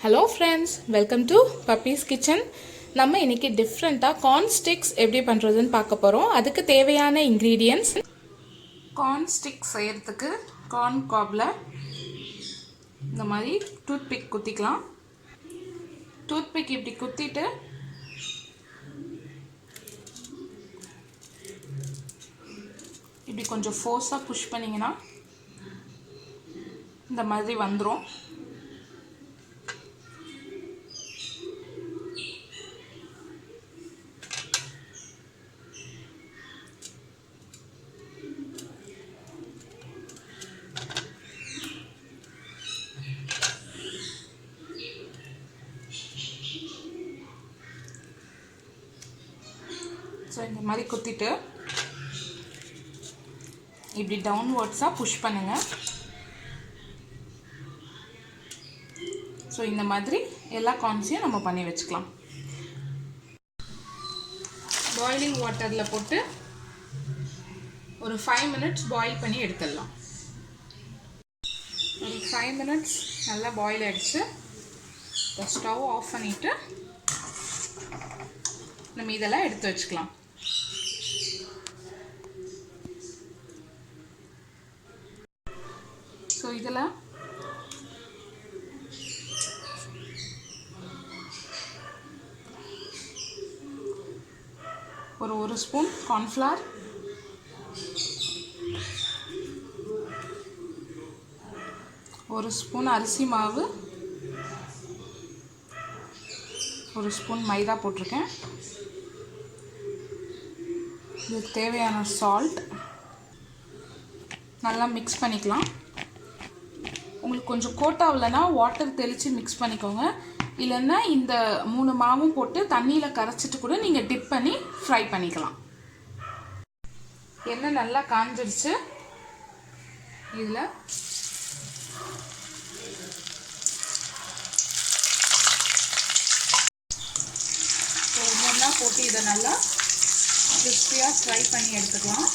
Hello friends, welcome to puppies kitchen. நம்ம இன்றைக்கி டிஃப்ரெண்ட்டாக கார்ன் ஸ்டிக்ஸ் எப்படி பண்ணுறதுன்னு பார்க்க போகிறோம். அதுக்கு தேவையான இன்க்ரீடியன்ட்ஸ்: கார்ன் ஸ்டிக்ஸ் செய்கிறதுக்கு கார்ன் காபில் இந்த மாதிரி டூத்பிக் குத்திக்கலாம். டூத்பிக் இப்படி குத்திட்டு இப்படி கொஞ்சம் ஃபோர்ஸாக புஷ் பண்ணிங்கன்னா இந்த மாதிரி வந்துடும். ஸோ இந்த மாதிரி குத்திட்டு இப்படி டவுன்வர்ட்ஸாக புஷ் பண்ணுங்கள். ஸோ இந்த மாதிரி எல்லா கார்ன்ஸையும் நம்ம பண்ணி வச்சுக்கலாம். பாயிலிங் வாட்டரில் போட்டு ஒரு 5 minutes பாயில் பண்ணி எடுத்துடலாம். ஒரு 5 minutes நல்லா பாயில் ஆகிடுச்சு. ஸ்டவ் ஆஃப் பண்ணிவிட்டு நம்ம இதெல்லாம் எடுத்து வச்சுக்கலாம். ஸோ இதில் ஒரு ஸ்பூன் கார்ன்ஃப்ளவர், ஒரு ஸ்பூன் அரிசி மாவு, ஒரு ஸ்பூன் மைதா போட்டிருக்கேன். இதுக்கு தேவையான சால்ட் நல்லா மிக்ஸ் பண்ணிக்கலாம். உங்களுக்கு கொஞ்சம் கோட்டாவில்னா வாட்டர் தெளித்து மிக்ஸ் பண்ணிக்கோங்க. இல்லைன்னா இந்த 3 மாவும் போட்டு தண்ணியில் கரைச்சிட்டு கூட நீங்கள் டிப் பண்ணி ஃப்ரை பண்ணிக்கலாம். எண்ணெய் நல்லா காஞ்சிடுச்சு. இதில் ஒவ்வொன்றா போட்டு இதை நல்லா கிறிஸ்பியாக ஃப்ரை பண்ணி எடுத்துக்கலாம்.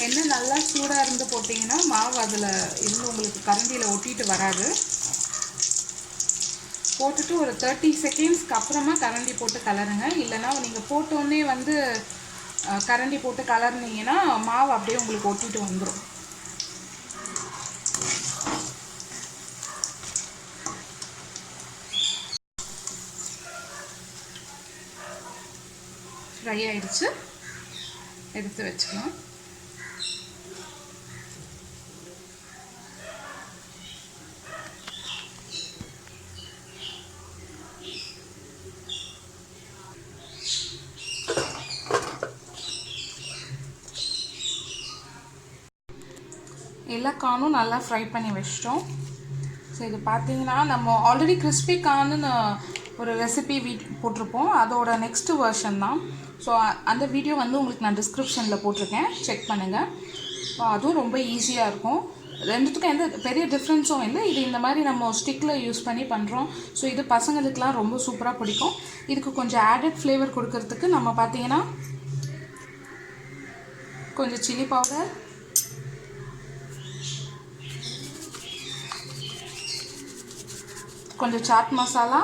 எண்ணெய் நல்லா சூடாக இருந்து போட்டிங்கன்னா மாவு அதில் இருந்து உங்களுக்கு கரண்டியில் ஒட்டிட்டு வராது. போட்டுட்டு ஒரு 30 செகண்ட்ஸ்க்கு அப்புறமா கரண்டி போட்டு கலருங்க. இல்லைனா நீங்கள் போட்டோன்னே கரண்டி போட்டு கலர்னிங்கன்னா மாவு அப்படியே உங்களுக்கு ஒட்டிட்டு வந்துடும். ஃப்ரை ஆயிடுச்சு, எடுத்து வச்சுக்கலாம். எல்லா கார்னும் நல்லா ஃப்ரை பண்ணி வச்சிட்டோம். ஸோ இது பார்த்தீங்கன்னா நம்ம ஆல்ரெடி கிறிஸ்பி கார்னுன்னு ஒரு ரெசிபி போட்டிருப்போம். அதோட நெக்ஸ்ட் வெர்ஷன் தான். ஸோ அந்த வீடியோ உங்களுக்கு நான் டிஸ்கிரிப்ஷனில் போட்டிருக்கேன், செக் பண்ணுங்கள். ஸோ அதுவும் ரொம்ப ஈஸியாக இருக்கும். ரெண்டுத்துக்கும் எந்த பெரிய டிஃப்ரென்ஸும் இல்லை. இது இந்த மாதிரி நம்ம ஸ்டிக்கில் யூஸ் பண்ணி பண்ணுறோம். ஸோ இது பசங்களுக்கெலாம் ரொம்ப சூப்பராக பிடிக்கும். இதுக்கு கொஞ்சம் ஆடட் ஃப்ளேவர் கொடுக்கறதுக்கு நம்ம பார்த்தீங்கன்னா கொஞ்சம் சில்லி பவுடர், கொஞ்சம் சாட் மசாலா,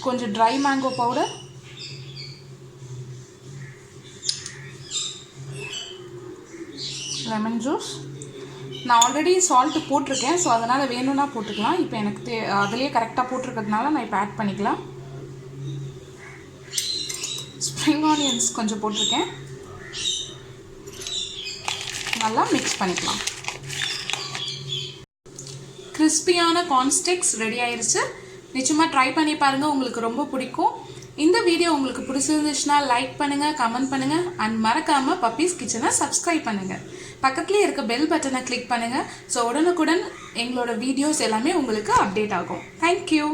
கொஞ்சம் try mango powder, lemon juice. நான் ஆல்ரெடி சால்ட்டு போட்டிருக்கேன். ஸோ அதனால் வேணும்னா போட்டுக்கலாம். இப்போ எனக்கு அதிலே கரெக்டாக போட்டிருக்கிறதுனால நான் இப்போ ஆட் பண்ணிக்கலாம். ஸ்ப்ரிங் ஆனியன்ஸ் கொஞ்சம் போட்டிருக்கேன். நல்லா மிக்ஸ் பண்ணிக்கலாம். கிறிஸ்பியான கார்ன் ஸ்டிக்ஸ் ரெடி ஆயிடுச்சு. நிச்சயமாக ட்ரை பண்ணி பாருங்கள், உங்களுக்கு ரொம்ப பிடிக்கும். இந்த வீடியோ உங்களுக்கு பிடிச்சிருந்துச்சுன்னா லைக் பண்ணுங்கள், கமெண்ட் பண்ணுங்கள், அண்ட் மறக்காமல் பப்பீஸ் கிச்சனை சப்ஸ்கிரைப் பண்ணுங்கள். பக்கத்துலேயே இருக்க பெல் பட்டனை கிளிக் பண்ணுங்கள். ஸோ உடனுக்குடன் எங்களோட வீடியோஸ் எல்லாமே உங்களுக்கு அப்டேட் ஆகும். தேங்க்யூ.